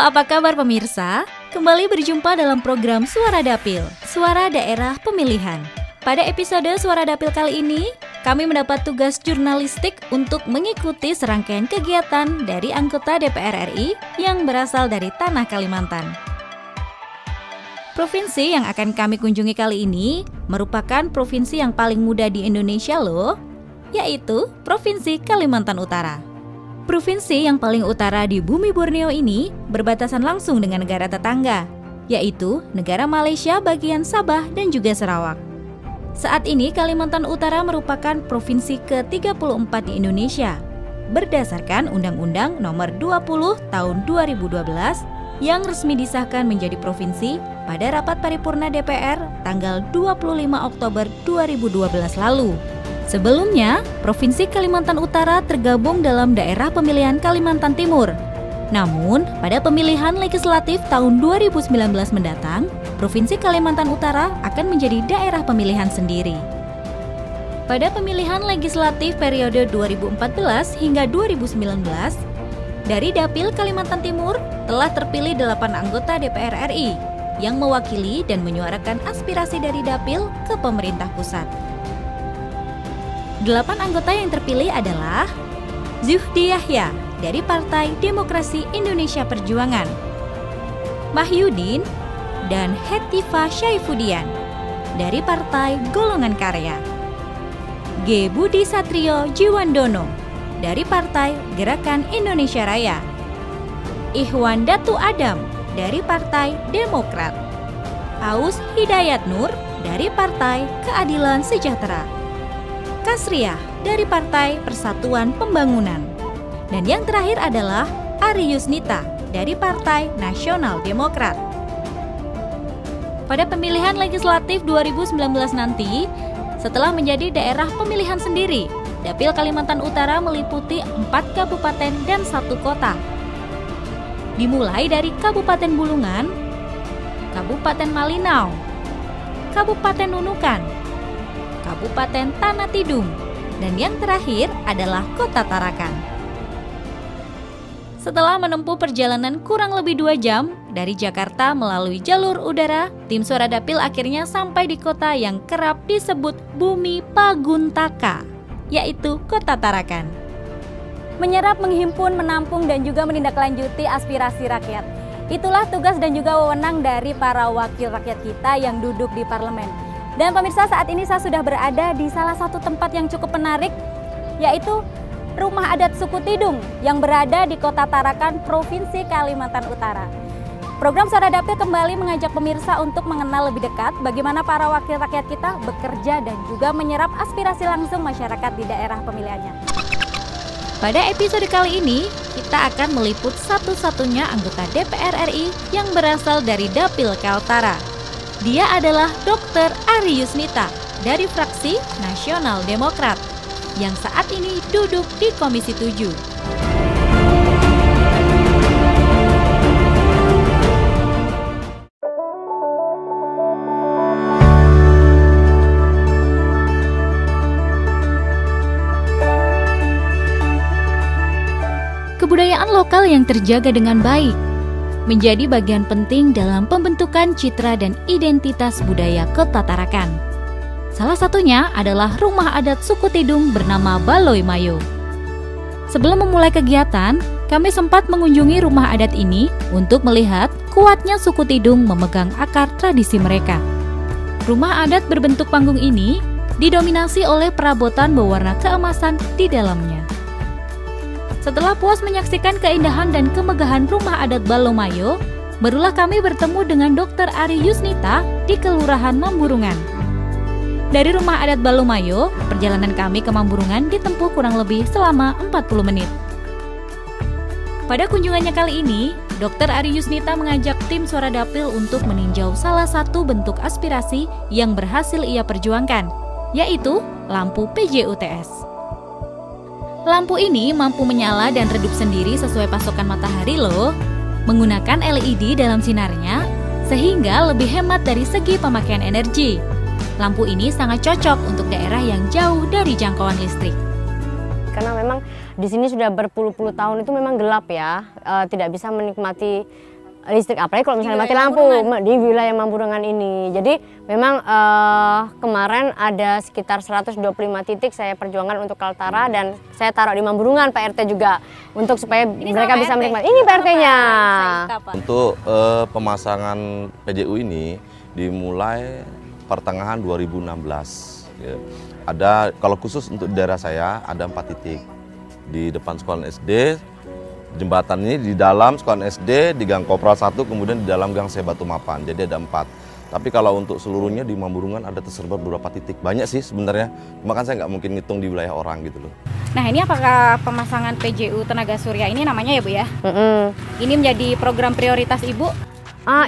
apa kabar pemirsa? Kembali berjumpa dalam program Suara Dapil, Suara Daerah Pemilihan. Pada episode Suara Dapil kali ini, kami mendapat tugas jurnalistik untuk mengikuti serangkaian kegiatan dari anggota DPR RI yang berasal dari tanah Kalimantan. Provinsi yang akan kami kunjungi kali ini merupakan provinsi yang paling muda di Indonesia loh, yaitu Provinsi Kalimantan Utara. Provinsi yang paling utara di bumi Borneo ini berbatasan langsung dengan negara tetangga, yaitu negara Malaysia bagian Sabah dan juga Sarawak. Saat ini Kalimantan Utara merupakan provinsi ke-34 di Indonesia, berdasarkan Undang-Undang Nomor 20 Tahun 2012 yang resmi disahkan menjadi provinsi pada rapat paripurna DPR tanggal 25 Oktober 2012 lalu. Sebelumnya, Provinsi Kalimantan Utara tergabung dalam daerah pemilihan Kalimantan Timur. Namun, pada pemilihan legislatif tahun 2019 mendatang, Provinsi Kalimantan Utara akan menjadi daerah pemilihan sendiri. Pada pemilihan legislatif periode 2014 hingga 2019, dari Dapil Kalimantan Timur telah terpilih 8 anggota DPR RI yang mewakili dan menyuarakan aspirasi dari Dapil ke pemerintah pusat. 8 anggota yang terpilih adalah Zuhdi Yahya dari Partai Demokrasi Indonesia Perjuangan, Mahyudin dan Hetifa Syaifudian dari Partai Golongan Karya, G. Budi Satrio Jiwandono dari Partai Gerakan Indonesia Raya, Ihwan Datu Adam dari Partai Demokrat, Aus Hidayat Nur dari Partai Keadilan Sejahtera, Kasriah dari Partai Persatuan Pembangunan, dan yang terakhir adalah Ari Yusnita dari Partai Nasional Demokrat. Pada pemilihan legislatif 2019 nanti, setelah menjadi daerah pemilihan sendiri, Dapil Kalimantan Utara meliputi 4 kabupaten dan 1 kota. Dimulai dari Kabupaten Bulungan, Kabupaten Malinau, Kabupaten Nunukan, Kabupaten Tanah Tidung, dan yang terakhir adalah Kota Tarakan. Setelah menempuh perjalanan kurang lebih 2 jam dari Jakarta melalui jalur udara, tim Suara Dapil akhirnya sampai di kota yang kerap disebut Bumi Paguntaka, yaitu Kota Tarakan. Menyerap, menghimpun, menampung, dan juga menindaklanjuti aspirasi rakyat. Itulah tugas dan juga wewenang dari para wakil rakyat kita yang duduk di parlemen. Dan pemirsa, saat ini saya sudah berada di salah satu tempat yang cukup menarik, yaitu Rumah Adat Suku Tidung yang berada di Kota Tarakan, Provinsi Kalimantan Utara. Program Suara Dapil kembali mengajak pemirsa untuk mengenal lebih dekat bagaimana para wakil rakyat kita bekerja dan juga menyerap aspirasi langsung masyarakat di daerah pemilihannya. Pada episode kali ini, kita akan meliput satu-satunya anggota DPR RI yang berasal dari Dapil Kaltara. Dia adalah Dr. Ari Yusnita dari fraksi Nasional Demokrat yang saat ini duduk di Komisi 7. Kebudayaan lokal yang terjaga dengan baik menjadi bagian penting dalam pembentukan citra dan identitas budaya Kota Tarakan. Salah satunya adalah Rumah Adat Suku Tidung bernama Baloi Mayo. Sebelum memulai kegiatan, kami sempat mengunjungi rumah adat ini untuk melihat kuatnya suku Tidung memegang akar tradisi mereka. Rumah adat berbentuk panggung ini didominasi oleh perabotan berwarna keemasan di dalamnya. Setelah puas menyaksikan keindahan dan kemegahan rumah adat Balomayo, barulah kami bertemu dengan Dr. Ari Yusnita di Kelurahan Mamburungan. Dari rumah adat Balomayo, perjalanan kami ke Mamburungan ditempuh kurang lebih selama 40 menit. Pada kunjungannya kali ini, Dr. Ari Yusnita mengajak tim Suara Dapil untuk meninjau salah satu bentuk aspirasi yang berhasil ia perjuangkan, yaitu lampu PJUTS. Lampu ini mampu menyala dan redup sendiri sesuai pasokan matahari loh, menggunakan LED dalam sinarnya, sehingga lebih hemat dari segi pemakaian energi. Lampu ini sangat cocok untuk daerah yang jauh dari jangkauan listrik. Karena memang di sini sudah berpuluh-puluh tahun itu memang gelap ya, tidak bisa menikmati listrik, apalagi kalau misalnya mati lampu di wilayah Mamburungan ini. Jadi memang kemarin ada sekitar 125 titik saya perjuangkan untuk Kaltara, dan saya taruh di Mamburungan Pak RT juga untuk supaya mereka bisa menikmati. Ini Pak RT-nya. Untuk pemasangan PJU ini dimulai pertengahan 2016. Ya. Ada, kalau khusus untuk daerah saya ada 4 titik di depan sekolah SD. Jembatan ini di dalam sekolah SD, di Gang Kopral 1, kemudian di dalam Gang Sebatu Mapan. Jadi ada 4. Tapi kalau untuk seluruhnya di Mamburungan ada tersebar beberapa titik. Banyak sih sebenarnya, cuma kan saya nggak mungkin ngitung di wilayah orang gitu loh. Nah, ini apakah pemasangan PJU tenaga surya ini namanya ya Bu ya? Ini menjadi program prioritas Ibu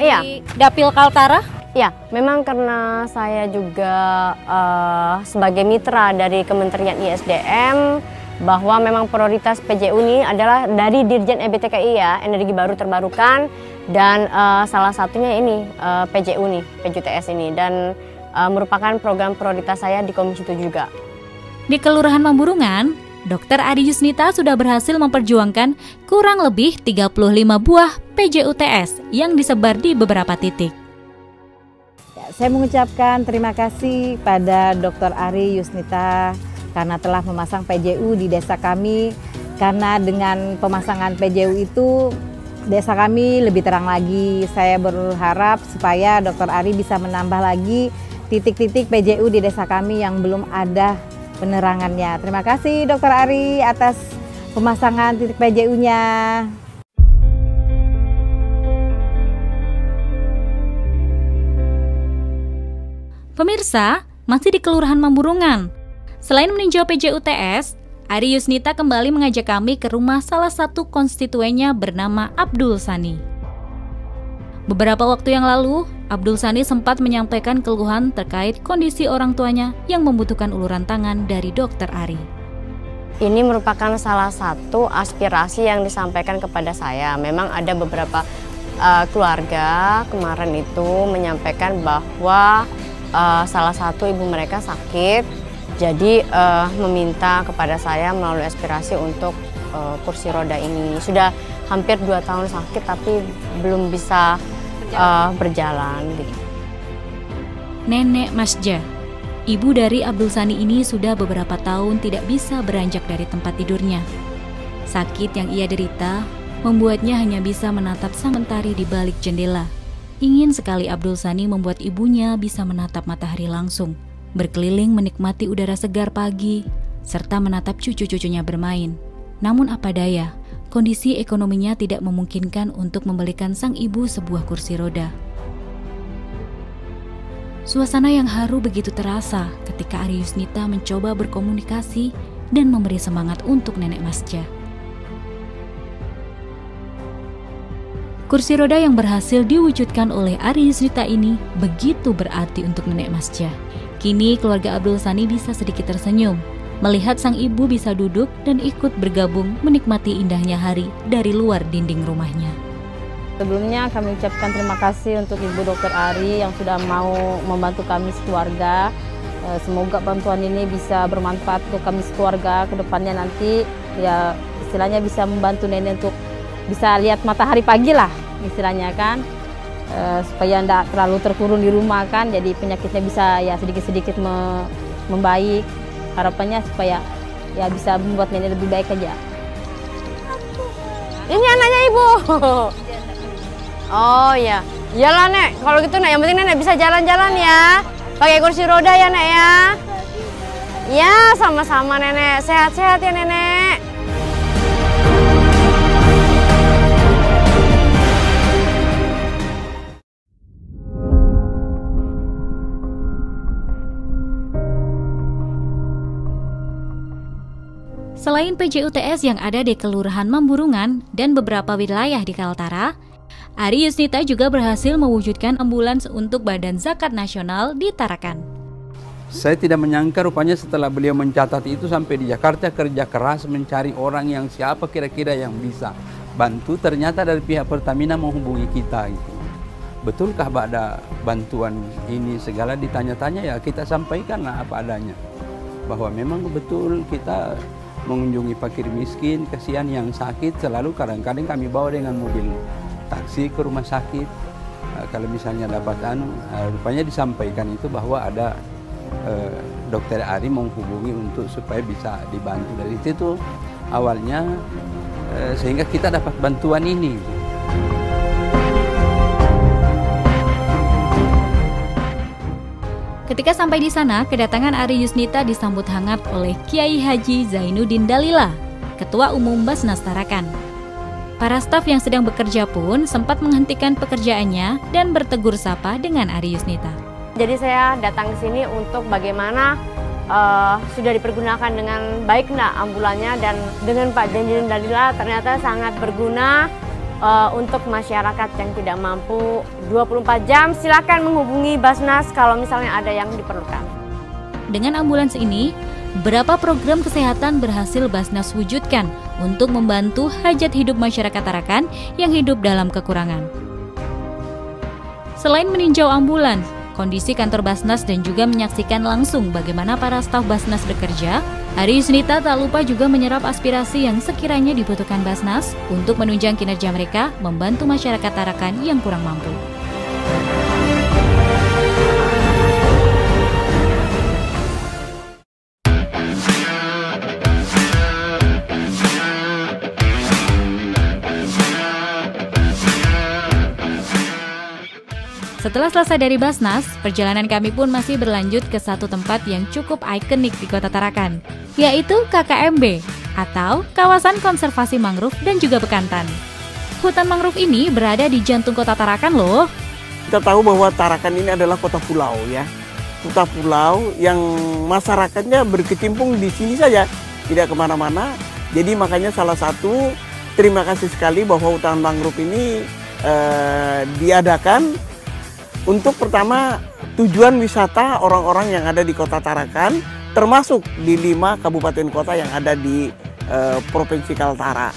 iya. di Dapil Kaltara? Ya, memang karena saya juga sebagai mitra dari Kementerian ISDM, bahwa memang prioritas PJU ini adalah dari Dirjen EBTKI ya, energi baru terbarukan, dan salah satunya ini PJU nih, PJUTS ini, dan merupakan program prioritas saya di Komisi 7 juga. Di Kelurahan Mamburungan, Dr. Ari Yusnita sudah berhasil memperjuangkan kurang lebih 35 buah PJUTS yang disebar di beberapa titik. Saya mengucapkan terima kasih pada Dr. Ari Yusnita karena telah memasang PJU di desa kami, karena dengan pemasangan PJU itu desa kami lebih terang lagi. Saya berharap supaya Dr. Ari bisa menambah lagi titik-titik PJU di desa kami yang belum ada penerangannya. Terima kasih Dr. Ari atas pemasangan titik PJU-nya. Pemirsa, masih di Kelurahan Mamburungan. Selain meninjau PJUTS, Ari Yusnita kembali mengajak kami ke rumah salah satu konstituennya bernama Abdul Sani. Beberapa waktu yang lalu, Abdul Sani sempat menyampaikan keluhan terkait kondisi orang tuanya yang membutuhkan uluran tangan dari Dr. Ari. Ini merupakan salah satu aspirasi yang disampaikan kepada saya. Memang ada beberapa keluarga kemarin itu menyampaikan bahwa salah satu ibu mereka sakit. Jadi meminta kepada saya melalui aspirasi untuk kursi roda ini. Sudah hampir 2 tahun sakit tapi belum bisa berjalan. Nenek Masja, ibu dari Abdul Sani ini sudah beberapa tahun tidak bisa beranjak dari tempat tidurnya. Sakit yang ia derita membuatnya hanya bisa menatap sang mentari di balik jendela. Ingin sekali Abdul Sani membuat ibunya bisa menatap matahari langsung, berkeliling menikmati udara segar pagi, serta menatap cucu-cucunya bermain. Namun apa daya, kondisi ekonominya tidak memungkinkan untuk membelikan sang ibu sebuah kursi roda. Suasana yang haru begitu terasa ketika Ari Yusnita mencoba berkomunikasi dan memberi semangat untuk Nenek Masja. Kursi roda yang berhasil diwujudkan oleh Ari Yusnita ini begitu berarti untuk Nenek Masja. Kini keluarga Abdul Sani bisa sedikit tersenyum melihat sang ibu bisa duduk dan ikut bergabung menikmati indahnya hari dari luar dinding rumahnya. Sebelumnya kami ucapkan terima kasih untuk Ibu Dr. Ari yang sudah mau membantu kami sekeluarga. Semoga bantuan ini bisa bermanfaat untuk kami sekeluarga ke depannya nanti. Ya istilahnya bisa membantu nenek untuk bisa lihat matahari pagi lah istilahnya kan. Supaya tidak terlalu terkurung di rumah kan, jadi penyakitnya bisa ya sedikit-sedikit membaik. Harapannya supaya ya bisa membuat nenek lebih baik aja. Ini anaknya Ibu. Oh ya, iyalah Nek. Kalau gitu Nek, yang penting Nenek bisa jalan-jalan ya. Pakai kursi roda ya Nek ya. Ya sama-sama Nenek. Sehat-sehat ya Nenek. Selain PJUTS yang ada di Kelurahan Mamburungan dan beberapa wilayah di Kaltara, Ari Yusnita juga berhasil mewujudkan ambulans untuk Badan Zakat Nasional di Tarakan. Saya tidak menyangka rupanya setelah beliau mencatat itu sampai di Jakarta kerja keras mencari orang yang siapa kira-kira yang bisa bantu. Ternyata dari pihak Pertamina menghubungi kita gitu. Betulkah ada bantuan ini segala ditanya-tanya ya kita sampaikanlah apa adanya. Bahwa memang betul kita mengunjungi fakir miskin, kasihan yang sakit, selalu kadang-kadang kami bawa dengan mobil taksi ke rumah sakit. Kalau misalnya dapat rupanya disampaikan itu bahwa ada Dokter Ari menghubungi untuk supaya bisa dibantu. Dari itu awalnya sehingga kita dapat bantuan ini. Ketika sampai di sana, kedatangan Ari Yusnita disambut hangat oleh Kiai Haji Zainuddin Dalila, Ketua Umum Basnas Tarakan. Para staf yang sedang bekerja pun sempat menghentikan pekerjaannya dan bertegur sapa dengan Ari Yusnita. Jadi saya datang ke sini untuk bagaimana sudah dipergunakan dengan baik enggak ambulannya, dan dengan Pak Zainuddin Dalila ternyata sangat berguna untuk masyarakat yang tidak mampu. 24 jam silakan menghubungi Basnas kalau misalnya ada yang diperlukan. Dengan ambulans ini, berapa program kesehatan berhasil Basnas wujudkan untuk membantu hajat hidup masyarakat Tarakan yang hidup dalam kekurangan. Selain meninjau ambulans, kondisi kantor Basnas dan juga menyaksikan langsung bagaimana para staf Basnas bekerja, Ari Yusnita tak lupa juga menyerap aspirasi yang sekiranya dibutuhkan Basnas untuk menunjang kinerja mereka membantu masyarakat Tarakan yang kurang mampu. Setelah selesai dari Basnas, perjalanan kami pun masih berlanjut ke satu tempat yang cukup ikonik di Kota Tarakan, yaitu KKMB atau Kawasan Konservasi Mangrove dan juga Bekantan. Hutan mangrove ini berada di jantung Kota Tarakan loh. Kita tahu bahwa Tarakan ini adalah kota pulau ya. Kota pulau yang masyarakatnya berkecimpung di sini saja, tidak kemana-mana. Jadi makanya salah satu terima kasih sekali bahwa hutan mangrove ini diadakan untuk pertama tujuan wisata orang-orang yang ada di Kota Tarakan, termasuk di 5 kabupaten kota yang ada di Provinsi Kaltara.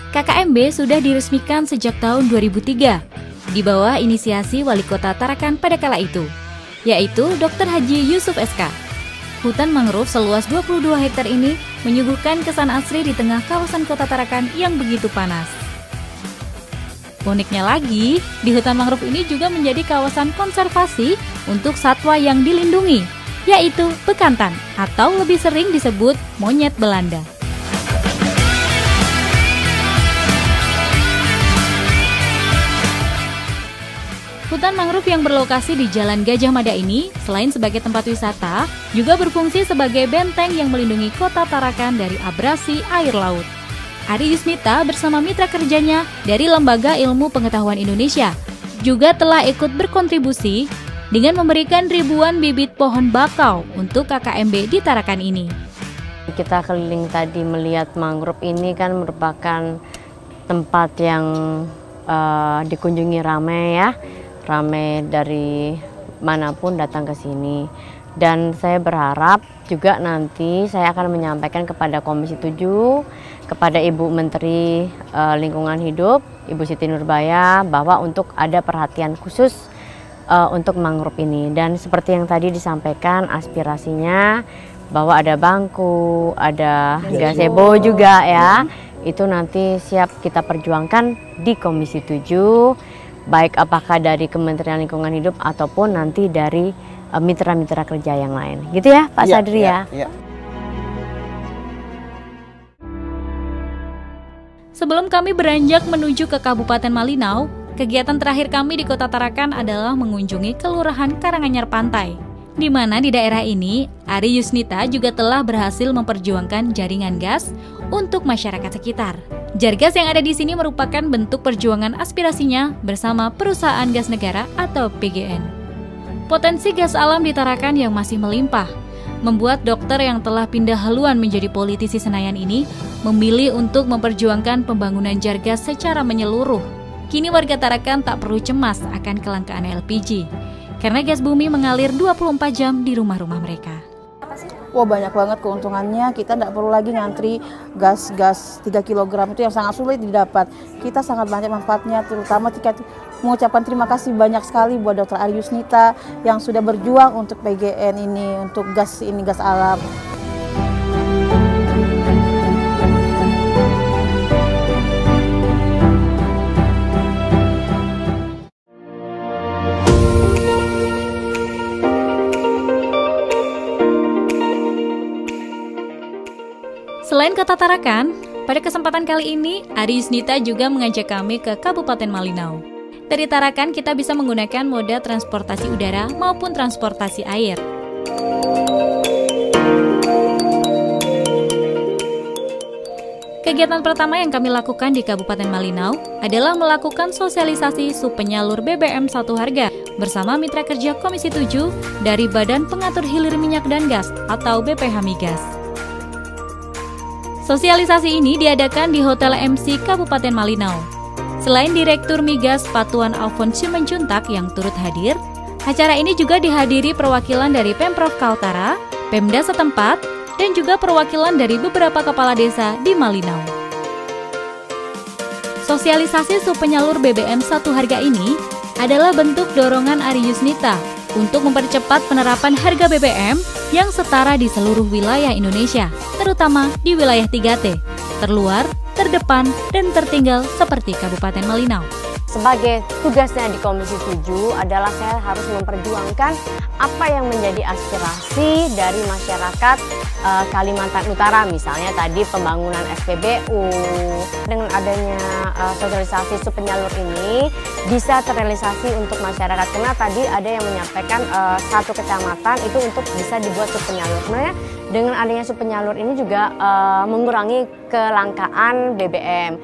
KKMB sudah diresmikan sejak tahun 2003 di bawah inisiasi Wali Kota Tarakan pada kala itu, yaitu Dr. Haji Yusuf SK. Hutan mangrove seluas 22 hektar ini menyuguhkan kesan asri di tengah kawasan Kota Tarakan yang begitu panas. Uniknya lagi, di hutan mangrove ini juga menjadi kawasan konservasi untuk satwa yang dilindungi, yaitu bekantan atau lebih sering disebut monyet Belanda. Hutan mangrove yang berlokasi di Jalan Gajah Mada ini, selain sebagai tempat wisata, juga berfungsi sebagai benteng yang melindungi Kota Tarakan dari abrasi air laut. Ari Yusnita bersama mitra kerjanya dari Lembaga Ilmu Pengetahuan Indonesia juga telah ikut berkontribusi dengan memberikan ribuan bibit pohon bakau untuk KKMB di Tarakan ini. Kita keliling tadi melihat mangrove ini kan merupakan tempat yang dikunjungi ramai ya, ramai dari manapun datang ke sini. Dan saya berharap juga nanti saya akan menyampaikan kepada Komisi 7, kepada Ibu Menteri Lingkungan Hidup, Ibu Siti Nurbaya, bahwa untuk ada perhatian khusus untuk mangrove ini. Dan seperti yang tadi disampaikan aspirasinya, bahwa ada bangku, ada gazebo juga ya, itu nanti siap kita perjuangkan di Komisi 7, baik apakah dari Kementerian Lingkungan Hidup ataupun nanti dari mitra-mitra kerja yang lain, gitu ya Pak Sadri ya. Sebelum kami beranjak menuju ke Kabupaten Malinau, kegiatan terakhir kami di Kota Tarakan adalah mengunjungi Kelurahan Karanganyar Pantai, di mana di daerah ini Ari Yusnita juga telah berhasil memperjuangkan jaringan gas untuk masyarakat sekitar. Jargas yang ada di sini merupakan bentuk perjuangan aspirasinya bersama Perusahaan Gas Negara atau PGN. Potensi gas alam di Tarakan yang masih melimpah membuat dokter yang telah pindah haluan menjadi politisi Senayan ini memilih untuk memperjuangkan pembangunan Jargas secara menyeluruh. Kini warga Tarakan tak perlu cemas akan kelangkaan LPG karena gas bumi mengalir 24 jam di rumah-rumah mereka. Wah, banyak banget keuntungannya, kita tidak perlu lagi ngantri gas 3 kg itu yang sangat sulit didapat. Kita sangat banyak manfaatnya, terutama ketika mengucapkan terima kasih banyak sekali buat Dr. Ari Yusnita yang sudah berjuang untuk PGN ini, untuk gas ini, gas alam. ke Tatarakan, pada kesempatan kali ini, Ari Yusnita juga mengajak kami ke Kabupaten Malinau. Dari Tarakan kita bisa menggunakan moda transportasi udara maupun transportasi air. Kegiatan pertama yang kami lakukan di Kabupaten Malinau adalah melakukan sosialisasi subpenyalur BBM satu harga bersama mitra kerja Komisi 7 dari Badan Pengatur Hilir Minyak dan Gas atau BPH Migas. Sosialisasi ini diadakan di Hotel MC Kabupaten Malinau. Selain Direktur Migas Patuan Alfon Simenjuntak yang turut hadir, acara ini juga dihadiri perwakilan dari Pemprov Kaltara, Pemda setempat, dan juga perwakilan dari beberapa kepala desa di Malinau. Sosialisasi subpenyalur BBM satu harga ini adalah bentuk dorongan Ari Yusnita untuk mempercepat penerapan harga BBM yang setara di seluruh wilayah Indonesia, terutama di wilayah 3T, terluar, terdepan, dan tertinggal seperti Kabupaten Malinau. Sebagai tugasnya di Komisi 7 adalah saya harus memperjuangkan apa yang menjadi aspirasi dari masyarakat Kalimantan Utara, misalnya tadi pembangunan SPBU. Dengan adanya sosialisasi subpenyalur ini bisa terrealisasi untuk masyarakat, karena tadi ada yang menyampaikan satu kecamatan itu untuk bisa dibuat subpenyalur. Sebenarnya dengan adanya subpenyalur ini juga mengurangi kelangkaan BBM.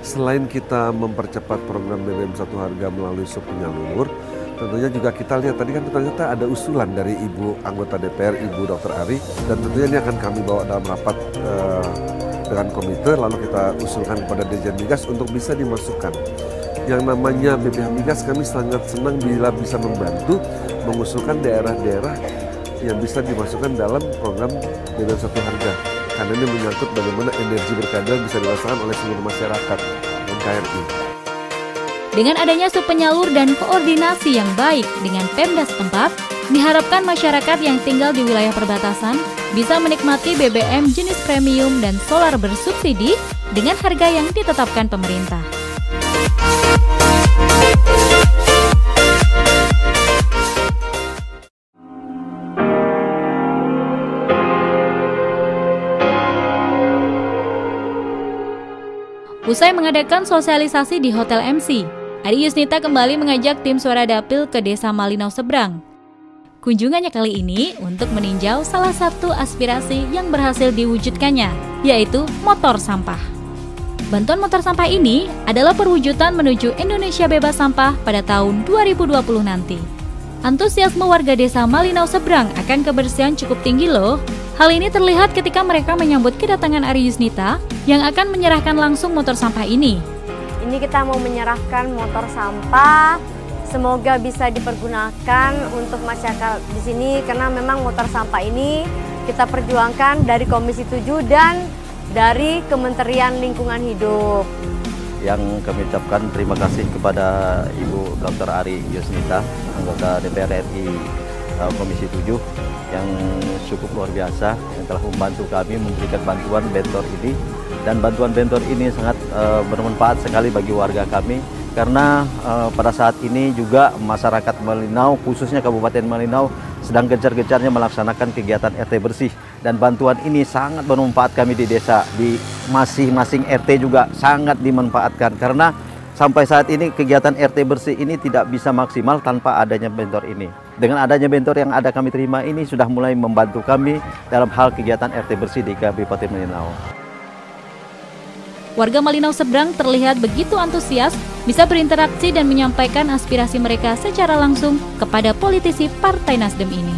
Selain kita mempercepat program BBM satu harga melalui subpenyalur, tentunya juga kita lihat tadi kan ternyata ada usulan dari Ibu anggota DPR, Ibu Dr. Ari, dan tentunya ini akan kami bawa dalam rapat dengan komite, lalu kita usulkan kepada Dirjen Migas untuk bisa dimasukkan. Yang namanya BPH Migas, kami sangat senang bila bisa membantu mengusulkan daerah-daerah yang bisa dimasukkan dalam program BBM satu harga. Karena ini menyangkut bagaimana energi berkeadilan bisa dirasakan oleh seluruh masyarakat NKRI. Dengan adanya subpenyalur dan koordinasi yang baik dengan Pemda setempat, diharapkan masyarakat yang tinggal di wilayah perbatasan bisa menikmati BBM jenis premium dan solar bersubsidi dengan harga yang ditetapkan pemerintah. Usai mengadakan sosialisasi di Hotel MC, Ari Yusnita kembali mengajak tim Suara Dapil ke Desa Malinau Seberang. Kunjungannya kali ini untuk meninjau salah satu aspirasi yang berhasil diwujudkannya, yaitu motor sampah. Bantuan motor sampah ini adalah perwujudan menuju Indonesia bebas sampah pada tahun 2020 nanti. Antusiasme warga Desa Malinau Seberang akan kebersihan cukup tinggi loh. Hal ini terlihat ketika mereka menyambut kedatangan Ari Yusnita yang akan menyerahkan langsung motor sampah ini. Ini kita mau menyerahkan motor sampah, semoga bisa dipergunakan untuk masyarakat di sini, karena memang motor sampah ini kita perjuangkan dari Komisi 7 dan dari Kementerian Lingkungan Hidup. Yang kami ucapkan terima kasih kepada Ibu Dr. Ari Yusnita, anggota DPR RI Komisi 7 yang cukup luar biasa, yang telah membantu kami memberikan bantuan bentor ini, dan bantuan bentor ini sangat bermanfaat sekali bagi warga kami, karena pada saat ini juga masyarakat Malinau, khususnya Kabupaten Malinau, sedang gencar-gencarnya melaksanakan kegiatan RT bersih, dan bantuan ini sangat bermanfaat kami di desa, di masing-masing RT juga sangat dimanfaatkan, karena sampai saat ini kegiatan RT bersih ini tidak bisa maksimal tanpa adanya bentor ini. Dengan adanya bentor yang ada kami terima ini sudah mulai membantu kami dalam hal kegiatan RT bersih di Kabupaten Malinau. Warga Malinau Seberang terlihat begitu antusias bisa berinteraksi dan menyampaikan aspirasi mereka secara langsung kepada politisi Partai Nasdem ini.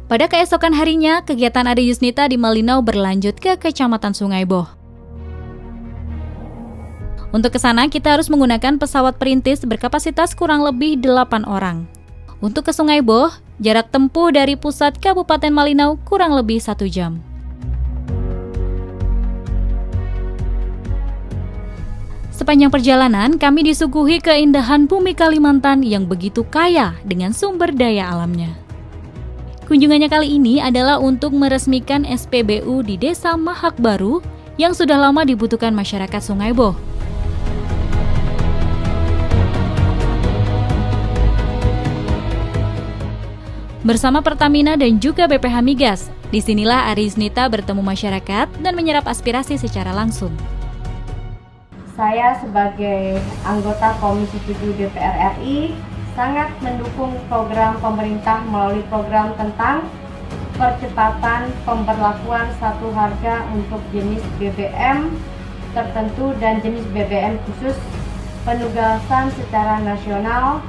Pada keesokan harinya, kegiatan Ari Yusnita di Malinau berlanjut ke Kecamatan Sungai Boh. Untuk ke sana, kita harus menggunakan pesawat perintis berkapasitas kurang lebih 8 orang. Untuk ke Sungai Boh, jarak tempuh dari pusat Kabupaten Malinau kurang lebih 1 jam. Sepanjang perjalanan, kami disuguhi keindahan bumi Kalimantan yang begitu kaya dengan sumber daya alamnya. Kunjungannya kali ini adalah untuk meresmikan SPBU di Desa Mahak Baru yang sudah lama dibutuhkan masyarakat Sungai Boh. Bersama Pertamina dan juga BPH Migas, disinilah Ari Yusnita bertemu masyarakat dan menyerap aspirasi secara langsung. Saya sebagai anggota Komisi 7 DPR RI sangat mendukung program pemerintah melalui program tentang percepatan pemberlakuan satu harga untuk jenis BBM tertentu dan jenis BBM khusus, penugasan secara nasional,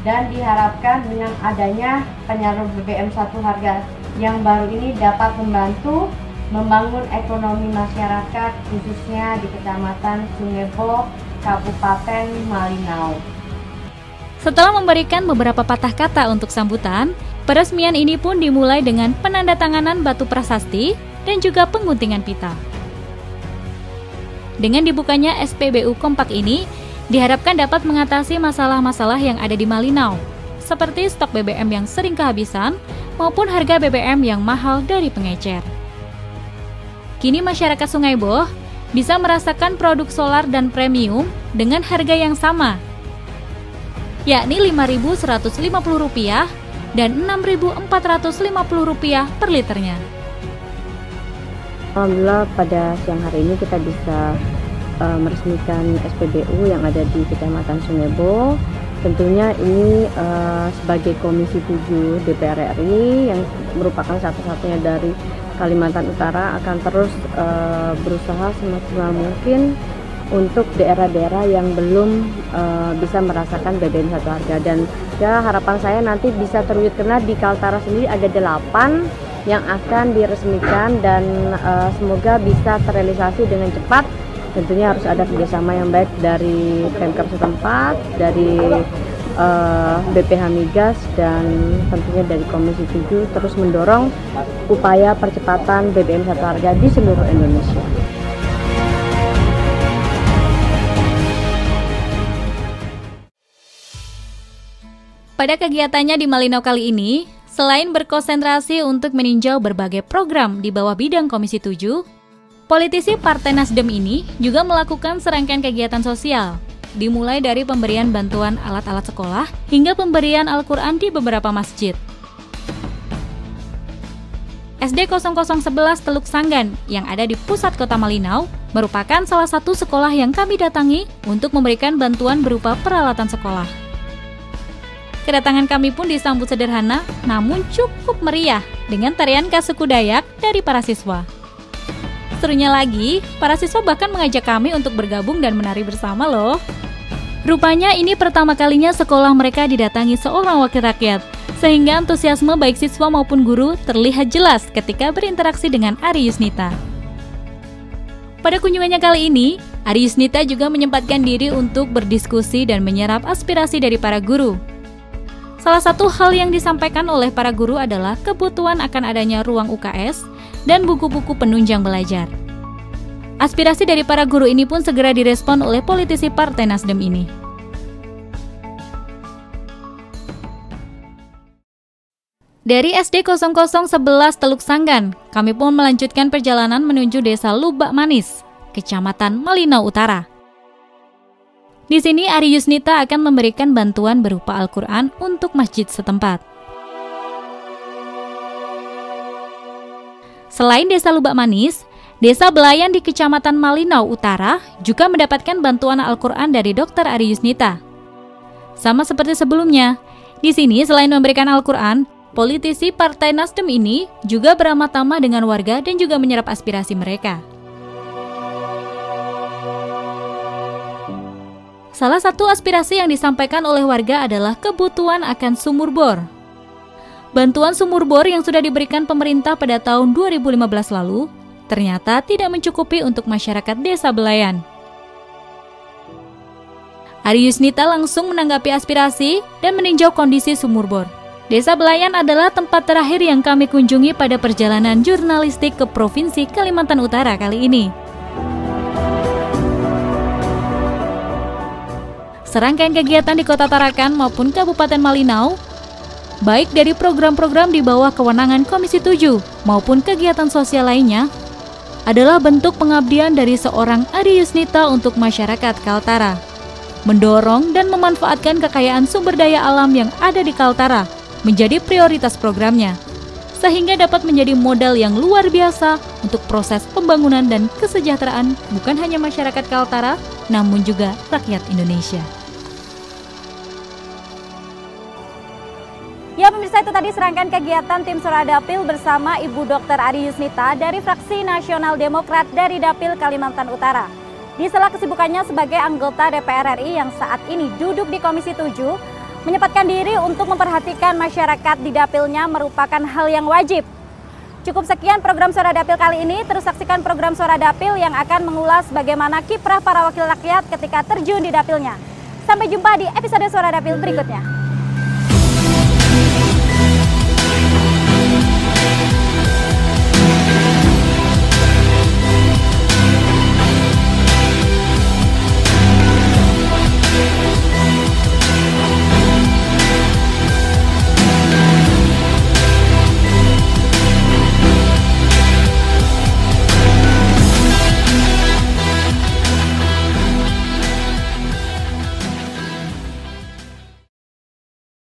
dan diharapkan dengan adanya penyalur BBM satu harga yang baru ini dapat membantu membangun ekonomi masyarakat khususnya di Kecamatan Sungebo, Kabupaten Malinau. Setelah memberikan beberapa patah kata untuk sambutan, peresmian ini pun dimulai dengan penandatanganan batu prasasti dan juga pengguntingan pita. Dengan dibukanya SPBU Kompak ini, diharapkan dapat mengatasi masalah-masalah yang ada di Malinau, seperti stok BBM yang sering kehabisan maupun harga BBM yang mahal dari pengecer. Kini masyarakat Sungai Boh bisa merasakan produk solar dan premium dengan harga yang sama, yakni Rp5.150 dan Rp6.450 per liternya. Alhamdulillah pada siang hari ini kita bisa meresmikan SPBU yang ada di Kecamatan Sungebo. Tentunya ini sebagai Komisi 7 DPR RI yang merupakan satu-satunya dari Kalimantan Utara akan terus berusaha semaksimal mungkin untuk daerah-daerah yang belum bisa merasakan BBM satu harga. Dan ya harapan saya nanti bisa terwujud, karena di Kaltara sendiri ada 8 yang akan diresmikan dan semoga bisa terrealisasi dengan cepat. Tentunya harus ada kerjasama yang baik dari Pemkab setempat, dari BPH Migas, dan tentunya dari Komisi 7 terus mendorong upaya percepatan BBM satu harga di seluruh Indonesia. Pada kegiatannya di Malinau kali ini, selain berkonsentrasi untuk meninjau berbagai program di bawah bidang Komisi 7, politisi Partai Nasdem ini juga melakukan serangkaian kegiatan sosial, dimulai dari pemberian bantuan alat-alat sekolah hingga pemberian Al-Quran di beberapa masjid. SD 0011 Teluk Sanggan yang ada di pusat kota Malinau merupakan salah satu sekolah yang kami datangi untuk memberikan bantuan berupa peralatan sekolah. Kedatangan kami pun disambut sederhana namun cukup meriah dengan tarian khas suku Dayak dari para siswa. Serunya lagi, para siswa bahkan mengajak kami untuk bergabung dan menari bersama loh. Rupanya ini pertama kalinya sekolah mereka didatangi seorang wakil rakyat, sehingga antusiasme baik siswa maupun guru terlihat jelas ketika berinteraksi dengan Ari Yusnita. Pada kunjungannya kali ini, Ari Yusnita juga menyempatkan diri untuk berdiskusi dan menyerap aspirasi dari para guru. Salah satu hal yang disampaikan oleh para guru adalah kebutuhan akan adanya ruang UKS dan buku-buku penunjang belajar. Aspirasi dari para guru ini pun segera direspon oleh politisi Partai Nasdem ini. Dari SD 0011 Teluk Sanggan, kami pun melanjutkan perjalanan menuju Desa Lubak Manis, Kecamatan Malinau Utara. Di sini Ari Yusnita akan memberikan bantuan berupa Al-Quran untuk masjid setempat. Selain Desa Lubak Manis, Desa Belayan di Kecamatan Malinau Utara juga mendapatkan bantuan Al-Quran dari Dr. Ari Yusnita. Sama seperti sebelumnya, di sini selain memberikan Al-Quran, politisi Partai Nasdem ini juga beramah tamah dengan warga dan juga menyerap aspirasi mereka. Salah satu aspirasi yang disampaikan oleh warga adalah kebutuhan akan sumur bor. Bantuan sumur bor yang sudah diberikan pemerintah pada tahun 2015 lalu ternyata tidak mencukupi untuk masyarakat Desa Belayan. Ari Yusnita langsung menanggapi aspirasi dan meninjau kondisi sumur bor. Desa Belayan adalah tempat terakhir yang kami kunjungi pada perjalanan jurnalistik ke Provinsi Kalimantan Utara kali ini. Serangkaian kegiatan di Kota Tarakan maupun Kabupaten Malinau, baik dari program-program di bawah kewenangan Komisi 7 maupun kegiatan sosial lainnya, adalah bentuk pengabdian dari seorang Ari Yusnita untuk masyarakat Kaltara, mendorong dan memanfaatkan kekayaan sumber daya alam yang ada di Kaltara menjadi prioritas programnya, sehingga dapat menjadi modal yang luar biasa untuk proses pembangunan dan kesejahteraan bukan hanya masyarakat Kaltara, namun juga rakyat Indonesia. Ya pemirsa, itu tadi serangkaian kegiatan tim Suradapil bersama Ibu Dr. Ari Yusnita dari Fraksi Nasional Demokrat dari Dapil Kalimantan Utara. Di sela kesibukannya sebagai anggota DPR RI yang saat ini duduk di Komisi 7, menyempatkan diri untuk memperhatikan masyarakat di dapilnya merupakan hal yang wajib. Cukup sekian program Suara Dapil kali ini, terus saksikan program Suara Dapil yang akan mengulas bagaimana kiprah para wakil rakyat ketika terjun di dapilnya. Sampai jumpa di episode Suara Dapil berikutnya.